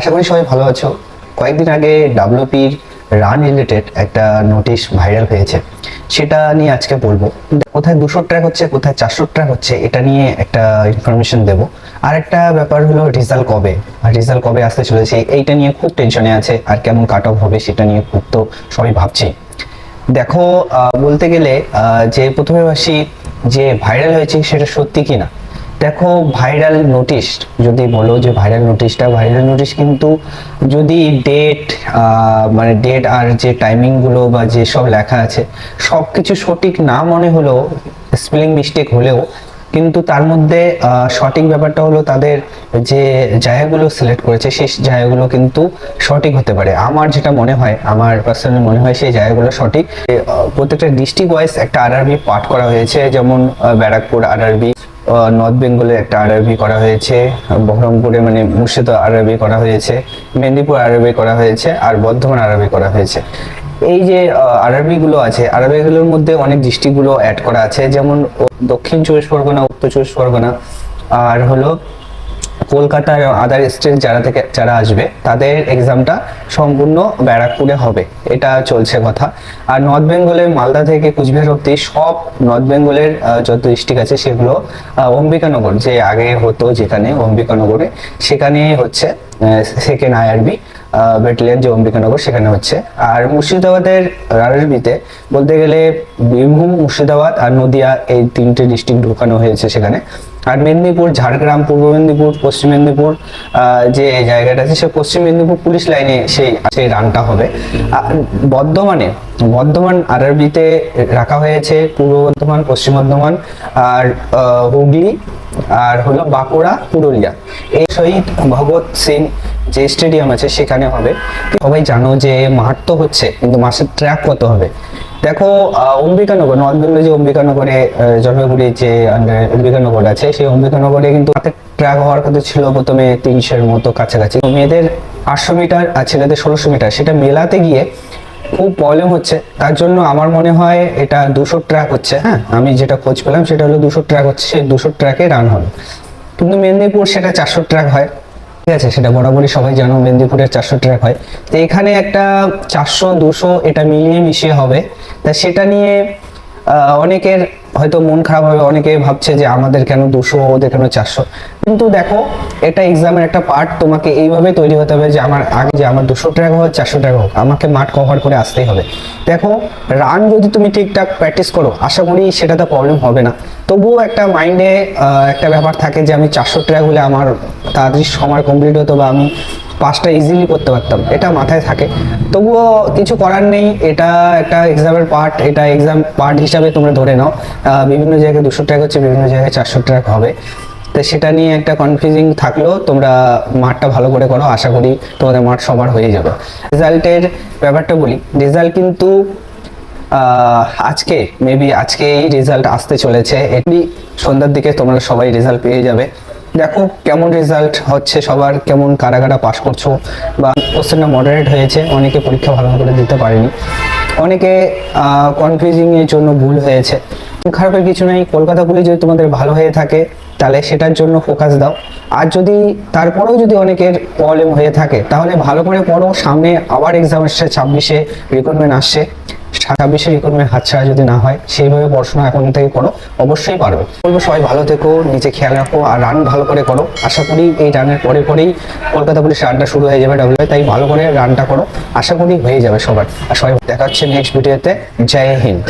আশা করি সবাই ভালো আছো। কয়েকদিন আগে ডাব্লিউপির রান রিলেটেড একটা নোটিশ ভাইরাল হয়েছে, সেটা নিয়ে আজকে বলবো। কোথায় 200 ট্র্যাক হচ্ছে, কোথায় 400 ট্র্যাক হচ্ছে, এটা নিয়ে একটা ইনফরমেশন দেব। আর একটা ব্যাপার হলো রেজাল্ট কবে, আর রেজাল্ট কবে আসতে চলেছে এইটা নিয়ে খুব টেনশনে আছে। আর কেমন কাট অফ হবে সেটা নিয়ে খুব তো সবাই ভাবছি। দেখো, বলতে গেলে যে প্রথমে আসি যে ভাইরাল হয়েছে সেটা সত্যি কিনা। দেখো, ভাইরাল নোটিশ যদি বলো যে ভাইরাল নোটিশ কিন্তু যদি ডেট মানে ডেট আর যে টাইমিংগুলো বা যে সব লেখা আছে সব কিছু সঠিক না মনে হলেও, স্পেলিং মিস্টেক হলেও কিন্তু তার মধ্যে সঠিক ব্যাপারটা হলো তাদের যে জায়গাগুলো সিলেক্ট করেছে সেই জায়গাগুলো কিন্তু সঠিক হতে পারে। আমার যেটা মনে হয়, আমার পার্সোনালি মনে হয় সেই জায়গাগুলো সঠিক। প্রত্যেকটা ডিস্ট্রিক্ট ওয়াইজ একটা আরআরবি পাঠ করা হয়েছে, যেমন ব্যারাকপুর আরআরবি, নর্থ বেঙ্গলে একটা আরআরবি করা হয়েছে, বহরমপুরে মানে মুর্শিদাবাদ আরআরবি করা হয়েছে, মেদিনীপুর আরআরবি করা হয়েছে, আর বর্ধমান আরআরবি করা হয়েছে। এই যে আরআরবি গুলো আছে, আরআরবি গুলোর মধ্যে অনেক ডিস্ট্রিক্ট গুলো অ্যাড করা আছে, যেমন দক্ষিণ 24 পরগনা, উত্তর 24 পরগনা, আর হলো কলকাতার আদার স্টেট যারা আসবে তাদের এক্সামটা সম্পূর্ণ ব্যারাকপুরে হবে, এটা চলছে কথা। আর নর্থ বেঙ্গলের মালদা থেকে কুচবিহার অব্দি সব নর্থ বেঙ্গলের যত ডিস্ট্রিক্ট আছে সেগুলো অম্বিকানগর, যে আগে হতো যেখানে অম্বিকানগরে, সেখানে হচ্ছে সেকেন্ড আইআরবি ব্যাটালিয়ন যে অম্বিকানগর সেখানে হচ্ছে। আর মুর্শিদাবাদের আরআরবিতে বলতে গেলে বীরভূম, মুর্শিদাবাদ আর নদিয়া এই তিনটে ডিস্ট্রিক্ট ঢোকানো হয়েছে সেখানে। আর মেদিনীপুর, ঝাড়গ্রাম, পূর্ব মেদিনীপুর, পশ্চিম মেদিনীপুর যে জায়গাটা আছে সে পশ্চিম মেদিনীপুর পুলিশ লাইনে সেই রানটা হবে। বর্ধমান আরআরবিতে রাখা হয়েছে পূর্ব বর্ধমান, পশ্চিম বর্ধমান, আর হুগলি, আর হলো বাঁকুড়া, পুরুলিয়া। এই শহীদ ভগৎ সিং যে স্টেডিয়াম আছে সেখানে হবে। সবাই জানো যে মাঠ তো হচ্ছে, কিন্তু মাঠের ট্র্যাক কত হবে। দেখো, অম্বিকানগর, নর্থ বেঙ্গলে যে অম্বিকানগরে জলপাইগুড়ি যে অম্বিকানগর আছে, সেই অম্বিকানগরে কিন্তু ট্র্যাক হওয়ার কথা ছিল প্রথমে 300-এর মতো কাছাকাছি। মেয়েদের 800 মিটার আর ছেলেদের 1600 মিটার, সেটা মেলাতে গিয়ে খুব প্রবলেম হচ্ছে। তার জন্য আমার মনে হয় এটা 200 ট্র্যাক হচ্ছে। হ্যাঁ, আমি যেটা খোঁজ পেলাম সেটা হলো 200 ট্র্যাক হচ্ছে, সেই 200 ট্র্যাকে রান হবে। কিন্তু মেদিনীপুর সেটা 400 ট্র্যাক হয়, ঠিক আছে, সেটা বরাবরই সবাই জানো মেদিনীপুরের 400 ট্র্যাক হয়। তো এখানে একটা 400-200 এটা মিলিয়ে মিশিয়ে হবে। তা সেটা নিয়ে অনেকের হয়তো মন খারাপ হবে, অনেকে ভাবছে যে আমাদের কেন 200, ওদের কেন 400। কিন্তু দেখো, এটা এক্সামের একটা পার্ট, তোমাকে এইভাবে তৈরি হতে হবে যে আমার আগে যে আমার 200 ট্র্যাক হোক, 400 ট্র্যাক হোক, আমাকে মাঠ কভার করে আসতেই হবে। দেখো, রান যদি তুমি ঠিকঠাক প্র্যাকটিস করো, আশা করি সেটাতে প্রবলেম হবে না। তবুও একটা মাইন্ডে একটা ব্যাপার থাকে যে আমি 400 ট্র্যাক হলে আমার তাড়াতাড়ি সময় কমপ্লিট হতো বা আমি 5টা ইজিলি করতে পারতাম, এটা মাথায় থাকে। তবুও কিছু করার নেই, এটা একটা এক্সামের পার্ট, এটা এক্সাম পার্ট হিসাবে তোমরা ধরে নাও। বিভিন্ন জায়গায় 200 ট্র্যাক হচ্ছে, বিভিন্ন জায়গায় 400 ট্র্যাক হবে। তো সেটা নিয়ে একটা কনফিউজিং থাকলেও তোমরা মাঠটা ভালো করে করো, আশা করি তোমাদের মাঠ সবার হয়ে যাবে। রেজাল্টের ব্যাপারটা বলি, রেজাল্ট কিন্তু আজকেই রেজাল্ট আসতে চলেছে। এটি সন্ধ্যার দিকে তোমরা সবাই রেজাল্ট পেয়ে যাবে। দেখো কেমন রেজাল্ট হচ্ছে সবার, কেমন কারা কারা পাস করছো, বা কোশ্চেনটা মডারেট হয়েছে, অনেকে পরীক্ষা ভালো করে দিতে পারেনি, অনেকে কনফিউজিং এর জন্য ভুল হয়েছে। খারাপের কিছু নেই, কলকাতা পুলিশ যদি তোমাদের ভালো হয়ে থাকে তাহলে সেটার জন্য ফোকাস দাও। আর যদি তারপরেও যদি অনেকের প্রবলেম হয়ে থাকে তাহলে ভালো করে পড়ো, সামনে আবার এক্সাম আসছে, 26-এ রিক্রুটমেন্ট আসছে। 26-এ রিক্রুটমেন্ট হাতছাড়া যদি না হয়, সেইভাবে পড়াশোনা এখন থেকে করো, অবশ্যই পারবে। বলবো সবাই ভালো থেকো, নিজে খেয়াল রাখো, আর রান ভালো করে করো। আশা করি এই রানের পরেই কলকাতা পুলিশ রানটা শুরু হয়ে যাবে ডাব্লিউ, তাই ভালো করে রানটা করো, আশা করি হয়ে যাবে সবার। আর সবাই দেখা হচ্ছে নেক্সট ভিডিওতে। জয় হিন্দ।